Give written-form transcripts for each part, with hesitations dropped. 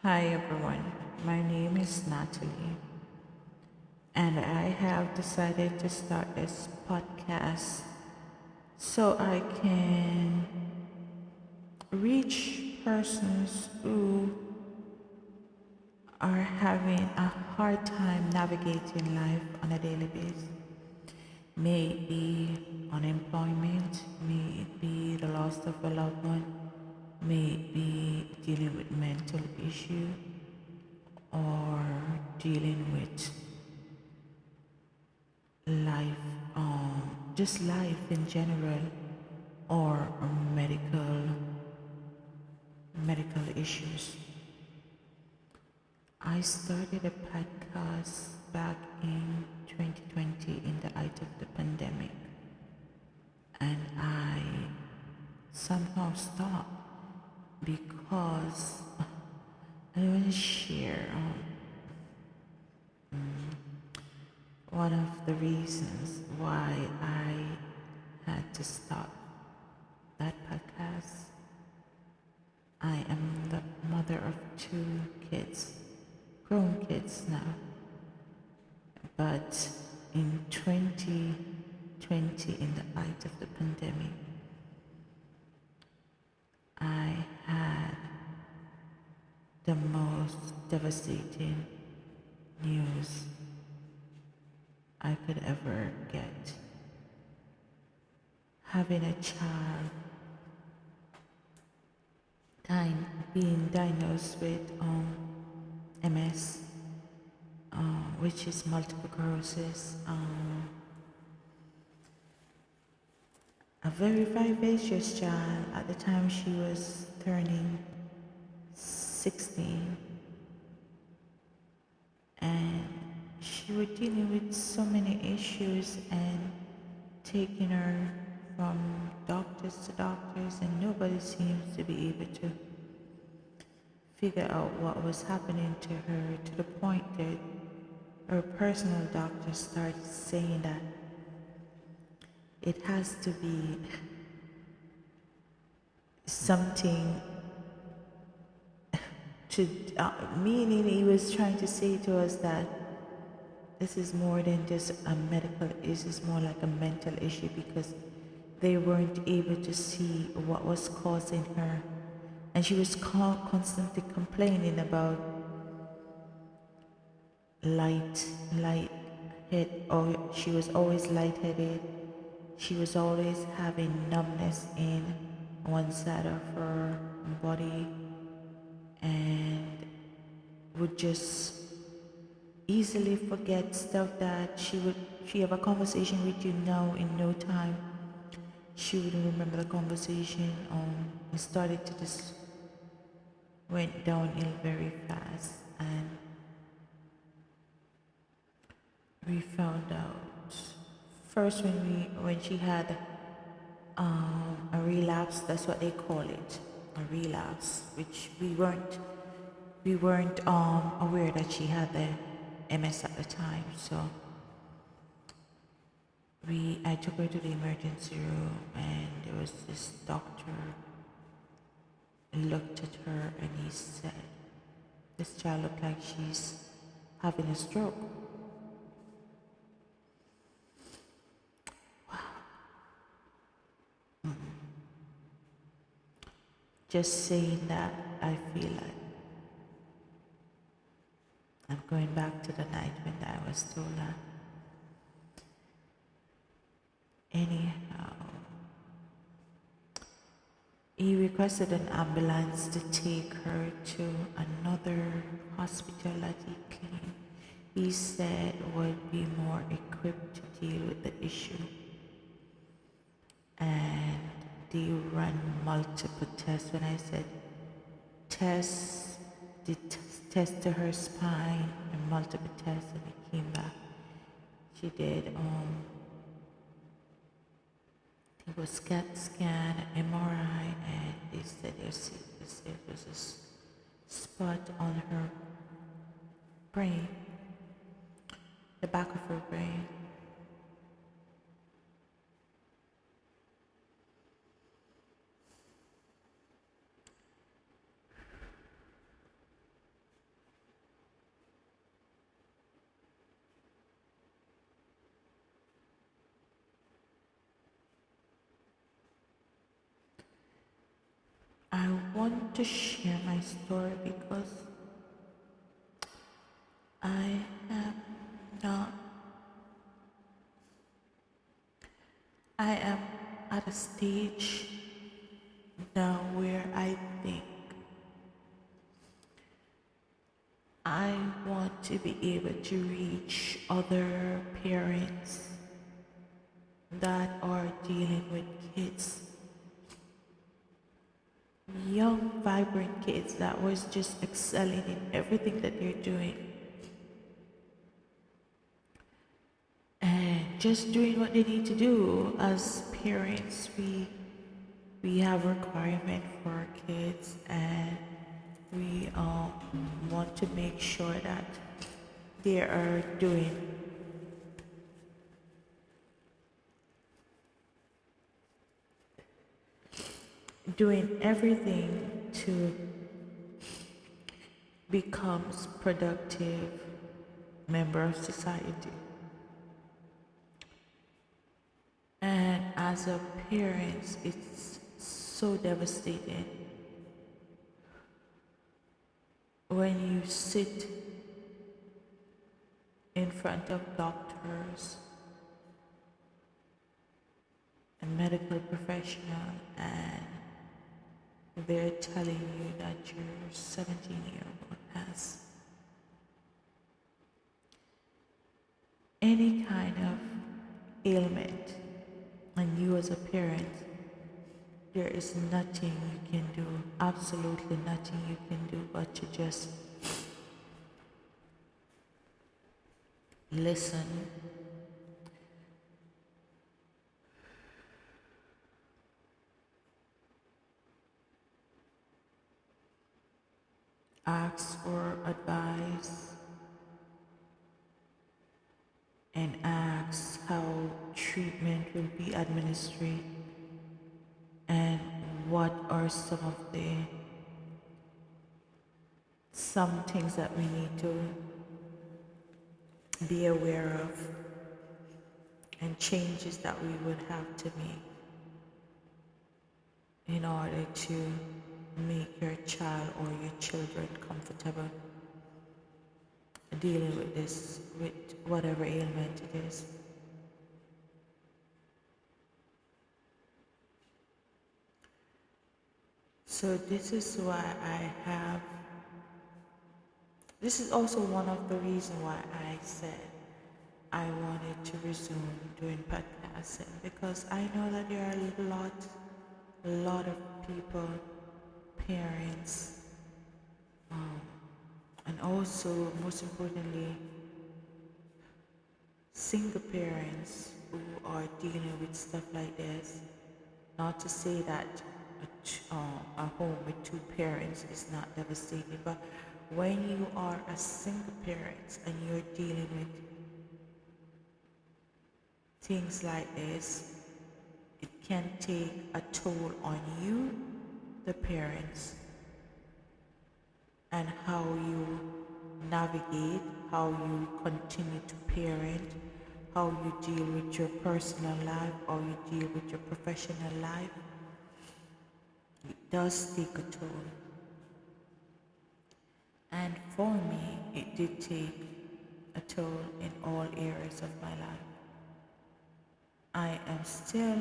Hi everyone, my name is Natalie, and I have decided to start this podcast so I can reach persons who are having a hard time navigating life on a daily basis. May it be unemployment, may it be the loss of a loved one, may it be dealing with mental issue or dealing with life, just life in general, or medical issues. I started a podcast back in 2020 in the height of the pandemic, and I somehow stopped because I want to share one of the reasons why I had to stop that podcast. I am the mother of two kids, grown kids now. But in 2020, in the height of the pandemic, I had the most devastating news I could ever get. Having a child being diagnosed with MS, which is multiple sclerosis. A very vivacious child. At the time she was turning 16, and she was dealing with so many issues and taking her from doctors to doctors, and nobody seems to be able to figure out what was happening to her, to the point that her personal doctor started saying that it has to be something to, meaning he was trying to say to us that this is more than just a medical issue, it's more like a mental issue, because they weren't able to see what was causing her. And she was constantly complaining about light head, or she was always lightheaded. She was always having numbness in one side of her body, and would just easily forget stuff that she have a conversation with you now in no time. She wouldn't remember the conversation. It started to just went downhill very fast, and we found out first when she had a relapse. That's what they call it, a relapse, which we weren't aware that she had the MS at the time. So I took her to the emergency room, and there was this doctor looked at her and he said, "This child looked like she's having a stroke." Just saying that, I feel like I'm going back to the night when I was told that. Anyhow, he requested an ambulance to take her to another hospital that he claimed he said would be more equipped to deal with the issue. And they ran multiple tests. When I said tests, they test to her spine and multiple tests, and it came back. She did it was CAT scan, MRI, and they said it was a spot on her brain, the back of her brain. I want to share my story because I am not, I am at a stage now where I think I want to be able to reach other parents that are dealing with kids, young, vibrant kids that was just excelling in everything that they're doing and just doing what they need to do. As parents, we have requirement for our kids, and we want to make sure that they are doing everything to becomes productive member of society. And as a parent, it's so devastating when you sit in front of doctors and medical professional and they're telling you that your 17-year-old has any kind of ailment, and you as a parent, there is nothing you can do, absolutely nothing you can do but to just listen, ask for advice, and ask how treatment will be administered and what are some things that we need to be aware of and changes that we would have to make in order to make your child or your children comfortable dealing with this, with whatever ailment it is. So this is also one of the reasons why I said I wanted to resume doing podcasting, because I know that there are a lot of people, parents, and also most importantly, single parents who are dealing with stuff like this. Not to say that a home with two parents is not devastating, but when you are a single parent and you're dealing with things like this, it can take a toll on you, the parents, and how you navigate, how you continue to parent, how you deal with your personal life, how you deal with your professional life. It does take a toll. And for me, it did take a toll in all areas of my life. I am still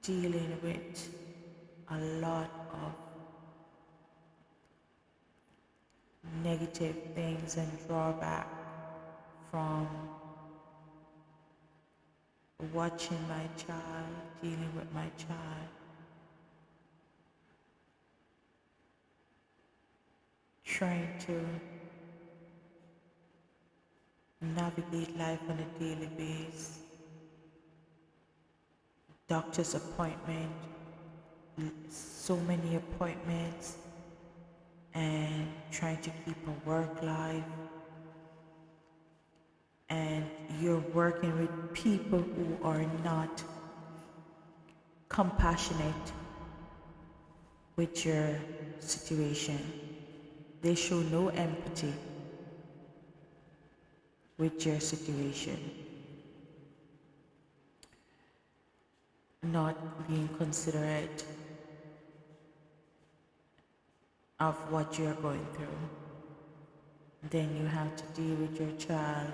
dealing with a lot of negative things and drawback from watching my child, dealing with my child, trying to navigate life on a daily basis, doctor's appointment, so many appointments, and trying to keep a work life, and you're working with people who are not compassionate with your situation. They show no empathy with your situation. Not being considerate, of what you're going through. Then you have to deal with your child,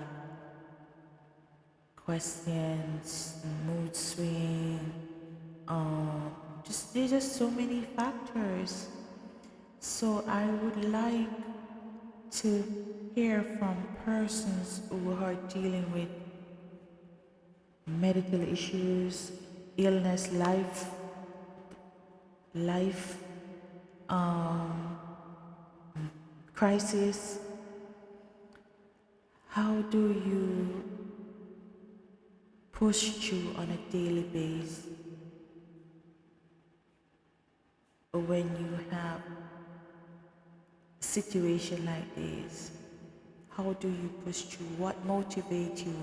questions, mood swing, just there's just so many factors. So I would like to hear from persons who are dealing with medical issues, illness, life crisis. How do you push through on a daily basis when you have a situation like this? How do you push through? What motivates you?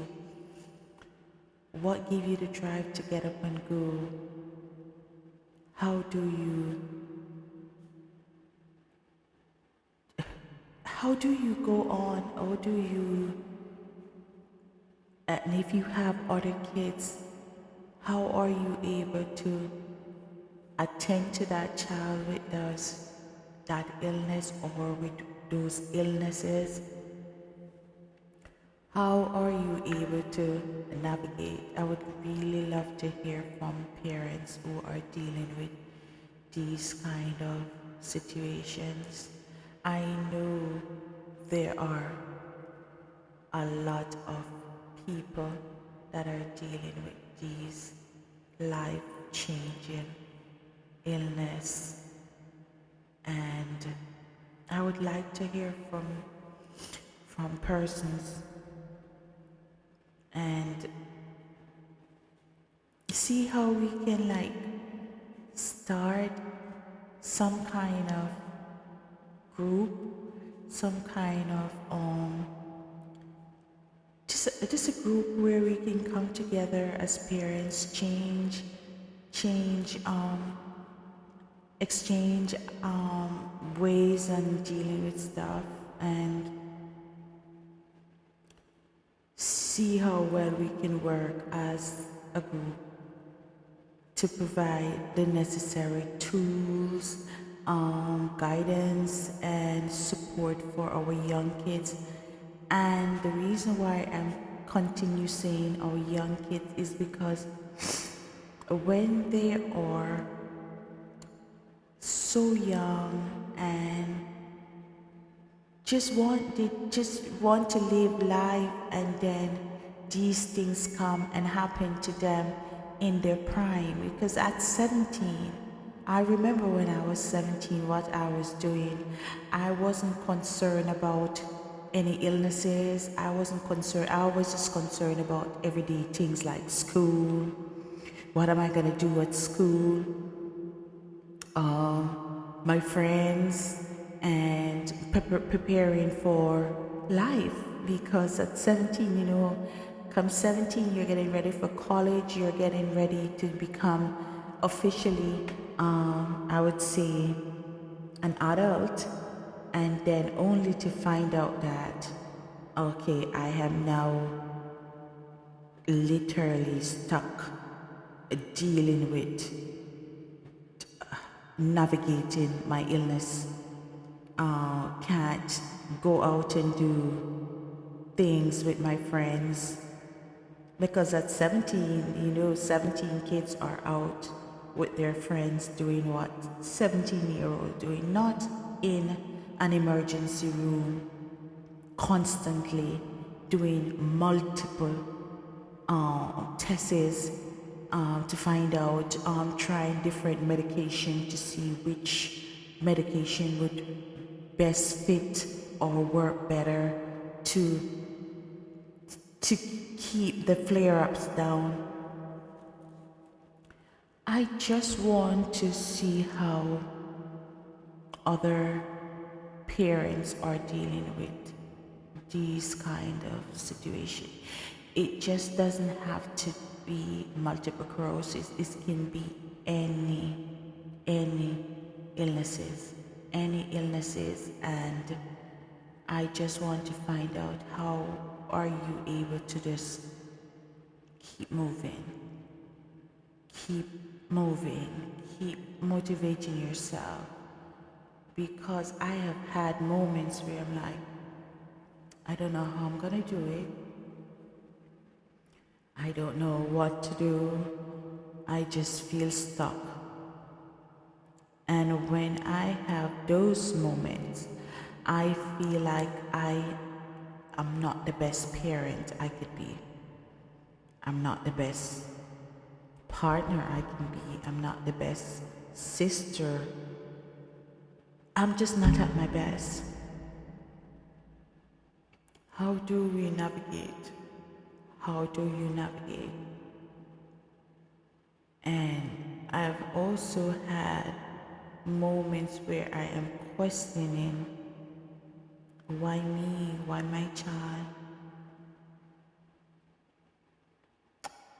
What gives you the drive to get up and go? How do you go on? How do you, and if you have other kids, how are you able to attend to that child with that illness or with those illnesses? How are you able to navigate? I would really love to hear from parents who are dealing with these kind of situations. I know there are a lot of people that are dealing with these life-changing illness, and I would like to hear from persons and see how we can start some kind of group, some kind of just a group where we can come together as parents, exchange ways on dealing with stuff, and see how well we can work as a group to provide the necessary tools, guidance, and support for our young kids. And the reason why I'm continue saying our young kids is because when they are so young and they just want to live life, and then these things come and happen to them in their prime. Because at 17, I remember when I was 17 what I was doing. I wasn't concerned about any illnesses. I was just concerned about everyday things like school. What am I gonna do at school? My friends, and preparing for life. Because at 17, come 17, you're getting ready for college, you're getting ready to become officially, I would say, an adult, and then only to find out that, okay, I am now literally stuck dealing with navigating my illness. Can't go out and do things with my friends, because at 17, 17 kids are out with their friends doing what 17-year-old doing, not in an emergency room, constantly doing multiple tests to find out, trying different medication to see which medication would best fit or work better to keep the flare-ups down. I just want to see how other parents are dealing with these kind of situations. It just doesn't have to be multiple sclerosis. It can be any illnesses, and I just want to find out how are you able to just keep moving, keep motivating yourself, because I have had moments where I'm like, I don't know how I'm gonna do it. I don't know what to do. I just feel stuck. And when I have those moments, I feel like I am not the best parent I could be. I'm not the best partner I can be. I'm not the best sister. I'm just not at my best. How do we navigate? How do you navigate? And I've also had moments where I am questioning, why me? Why my child?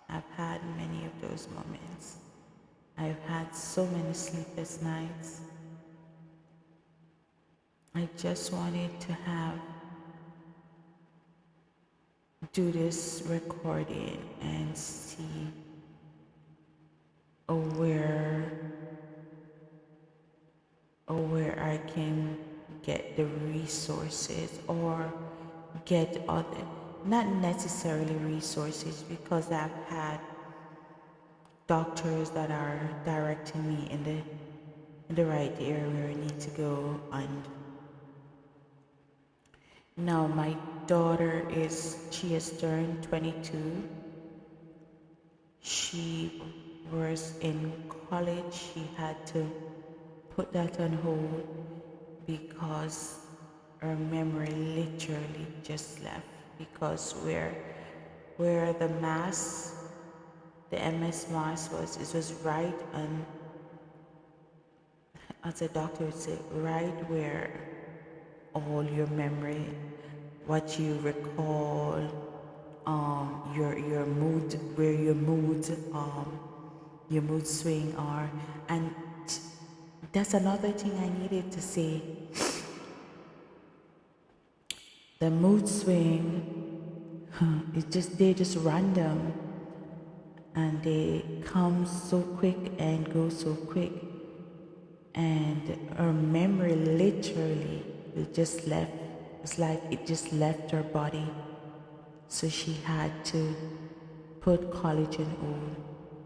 I've had many of those moments. I've had so many sleepless nights. I just wanted to do this recording and see where I can get the resources or get other, not necessarily resources, because I've had doctors that are directing me in the right area where I need to go. And now my daughter she has turned 22. She was in college. She had to put that on hold because her memory literally just left, because where the MS mass was, it was right on, as a doctor would say, right where all your memory, what you recall, your mood, where your mood swing are. And that's another thing I needed to say. The mood swing, they're just random, and they come so quick and go so quick. And her memory literally just left. It's like it just left her body. So she had to put college on hold.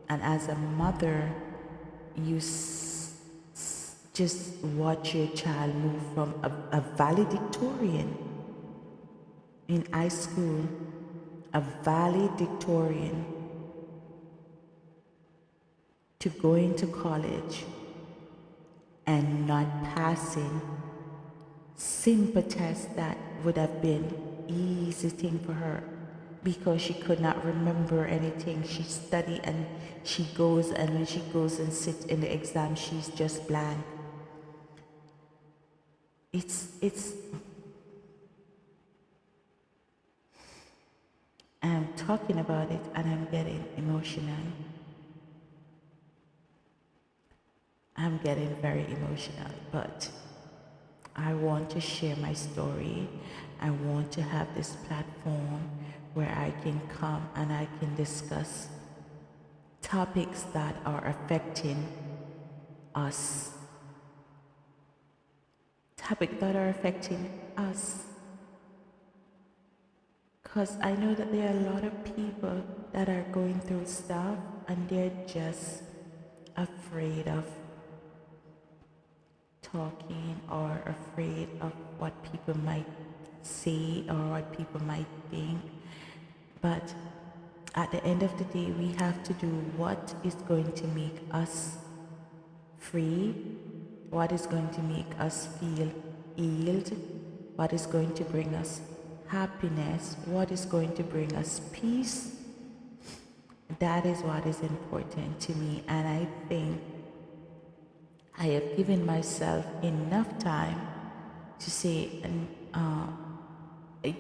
And as a mother, you just watch your child move from a valedictorian in high school, a valedictorian, to going to college and not passing simple tests that would have been easy thing for her, because she could not remember anything. She studied and she goes, and when she goes and sits in the exam, she's just blank. I'm talking about it and I'm getting emotional. I'm getting very emotional, but I want to share my story. I want to have this platform where I can come and I can discuss topics that are affecting us. Topics that are affecting us. Because I know that there are a lot of people that are going through stuff and they're just afraid of talking, or afraid of what people might say or what people might think. But at the end of the day, we have to do what is going to make us free, what is going to make us feel healed, what is going to bring us happiness, what is going to bring us peace. That is what is important to me, and I think I have given myself enough time to say,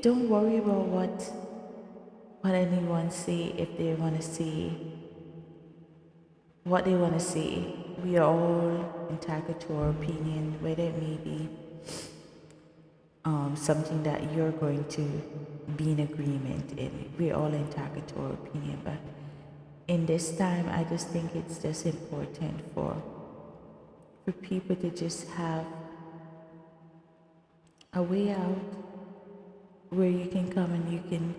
don't worry about what anyone say. If they want to say what they want to say, we are all entitled to our opinion, whether it may be something that you're going to be in agreement in. We're all entitled to our opinion, but in this time, I just think it's just important for people to just have a way out where you can come and you can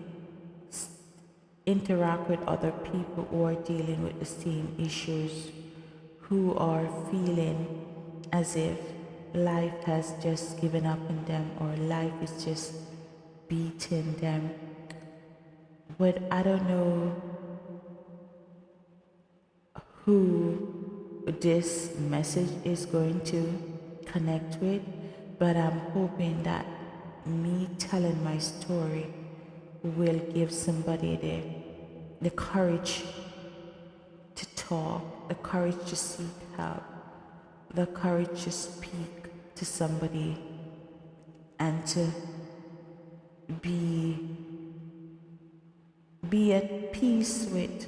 interact with other people who are dealing with the same issues, who are feeling as if life has just given up on them or life is just beating them. But I don't know who this message is going to connect with, but I'm hoping that me telling my story will give somebody the courage to talk, the courage to seek help, the courage to speak to somebody and to be at peace with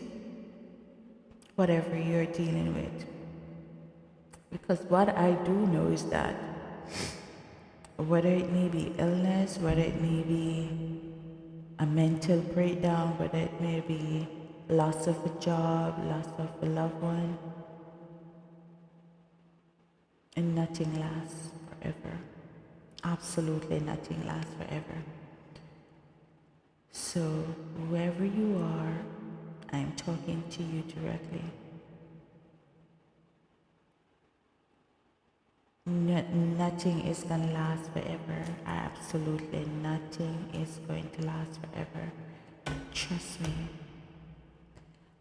whatever you're dealing with. Because what I do know is that whether it may be illness, whether it may be a mental breakdown, whether it may be loss of a job, loss of a loved one, and nothing lasts forever. Absolutely nothing lasts forever. So whoever you are, I'm talking to you directly. Nothing is going to last forever. Absolutely nothing is going to last forever. Trust me.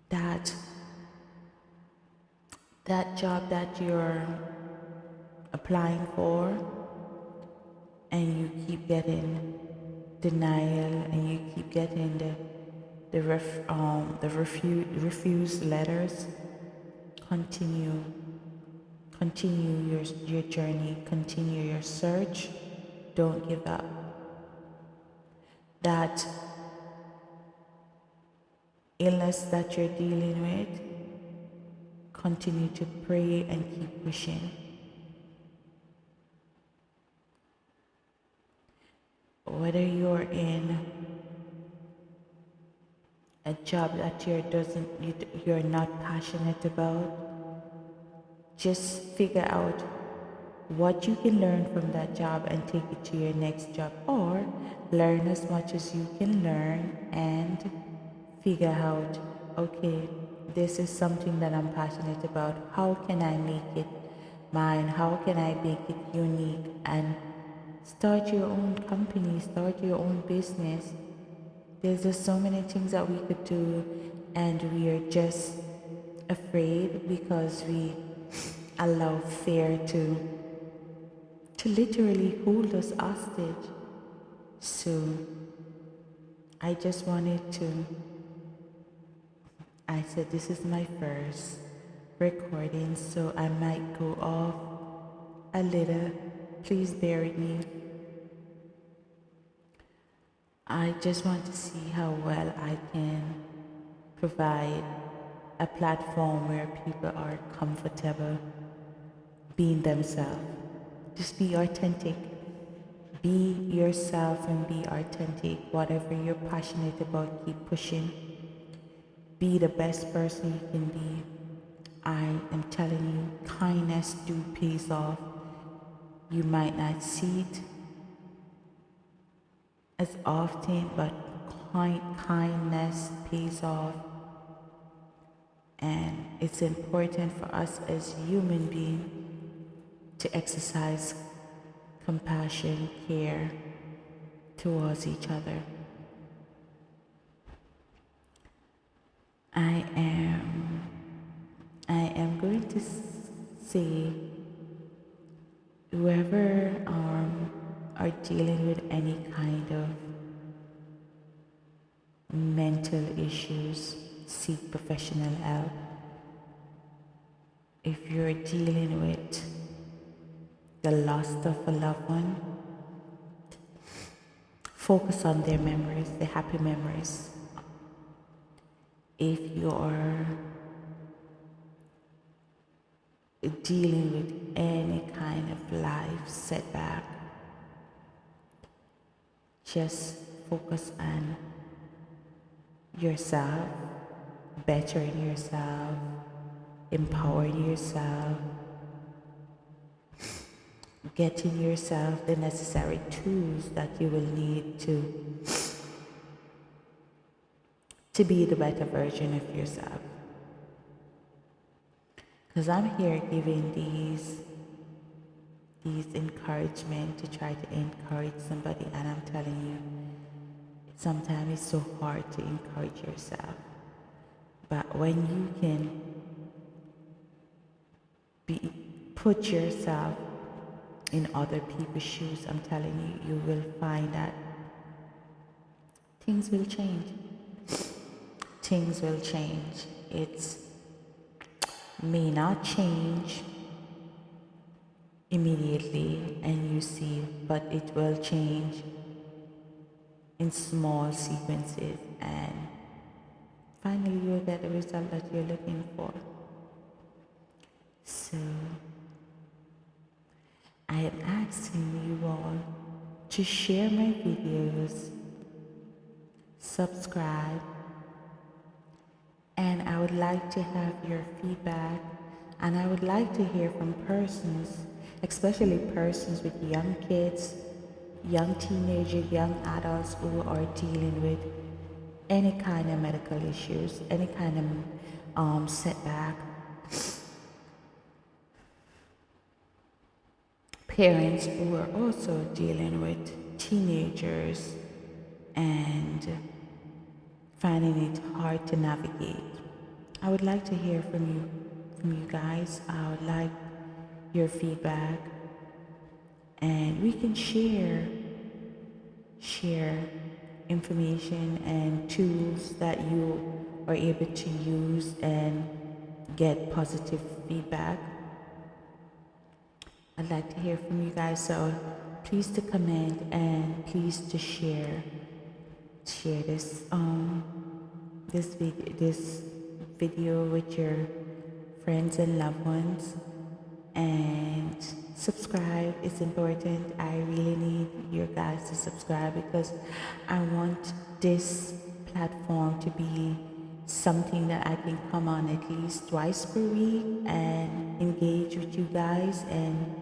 That job that you're applying for and you keep getting denial and you keep getting the refuse letters, continue your journey, continue your search, don't give up. That illness that you're dealing with, continue to pray and keep pushing. Whether you're in a job that you're not passionate about, just figure out what you can learn from that job and take it to your next job, or learn as much as you can learn and figure out, okay, this is something that I'm passionate about. How can I make it mine? How can I make it unique? And start your own company, start your own business. There's just so many things that we could do, and we are just afraid because we allow fear to literally hold us hostage. So I just wanted to, I said this is my first recording, so I might go off a little. Please bear with me. I just want to see how well I can provide a platform where people are comfortable being themselves. Just be authentic. Be yourself and be authentic. Whatever you're passionate about, keep pushing. Be the best person you can be. I am telling you, kindness do pays off. You might not see it as often, but kindness pays off. And it's important for us as human beings to exercise compassion, care towards each other. I am going to say, whoever are dealing with any kind of mental issues, seek professional help. If you're dealing with the loss of a loved one, focus on their memories, the happy memories. If you are dealing with any kind of life setback, just focus on yourself, bettering yourself, empowering yourself. getting yourself the necessary tools that you will need to be the better version of yourself. Because I'm here giving these encouragement to try to encourage somebody, and I'm telling you, sometimes it's so hard to encourage yourself. But when you can put yourself in other people's shoes, I'm telling you, you will find that things will change. Things will change. It may not change immediately and you see, but it will change in small sequences, and finally you'll get the result that you're looking for. So I am asking you all to share my videos, subscribe, and I would like to have your feedback, and I would like to hear from persons, especially persons with young kids, young teenagers, young adults who are dealing with any kind of medical issues, any kind of setback. Parents who are also dealing with teenagers and finding it hard to navigate. I would like to hear from you guys. I would like your feedback, and we can share information and tools that you are able to use and get positive feedback. I'd like to hear from you guys, so please to comment and please to share this video with your friends and loved ones, and subscribe. It's important. I really need you guys to subscribe because I want this platform to be something that I can come on at least twice per week and engage with you guys and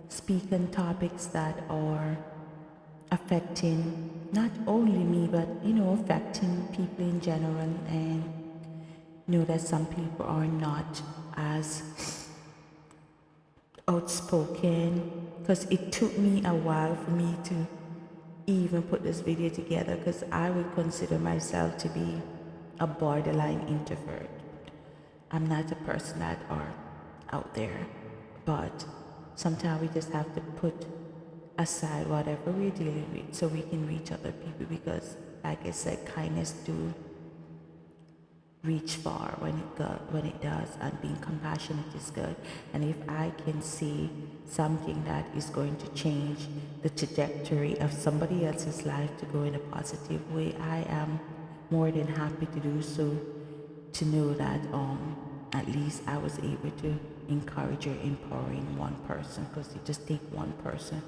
speak on topics that are affecting not only me but affecting people in general, and know that some people are not as outspoken, because it took me a while for me to even put this video together, because I would consider myself to be a borderline introvert. I'm not a person that are out there, but sometimes we just have to put aside whatever we're dealing with so we can reach other people, because like I said, kindness do reach far when it does, and being compassionate is good. And if I can see something that is going to change the trajectory of somebody else's life to go in a positive way, I am more than happy to do so, to know that at least I was able to encourage or empowering one person, because it just takes one person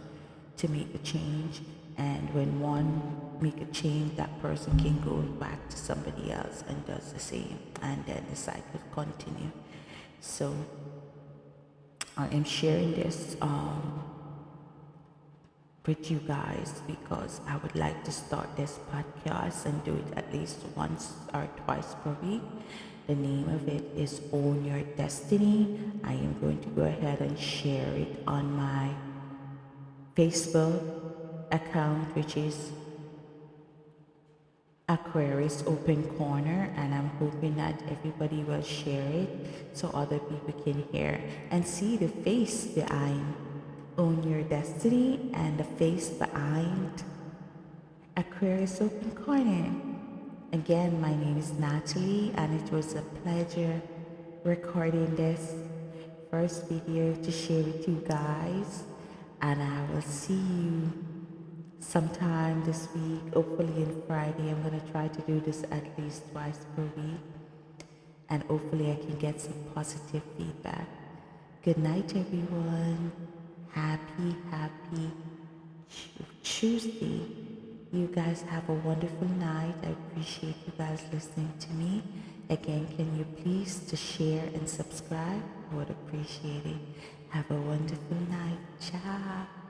to make the change, and when one make a change, that person can go back to somebody else and does the same, and then the cycle continue. So I am sharing this with you guys because I would like to start this podcast and do it at least once or twice per week. The name of it is Own Your Destiny. I am going to go ahead and share it on my Facebook account, which is Aquarius Open Corner, and I'm hoping that everybody will share it so other people can hear and see the face behind Own Your Destiny and the face behind Aquarius Open Corner. Again, my name is Natalie, and it was a pleasure recording this first video to share with you guys, and I will see you sometime this week, hopefully on Friday. I'm going to try to do this at least twice per week, and hopefully I can get some positive feedback. Good night, everyone. Happy Tuesday. You guys have a wonderful night. I appreciate you guys listening to me. Again, can you please to share and subscribe? I would appreciate it. Have a wonderful night. Ciao.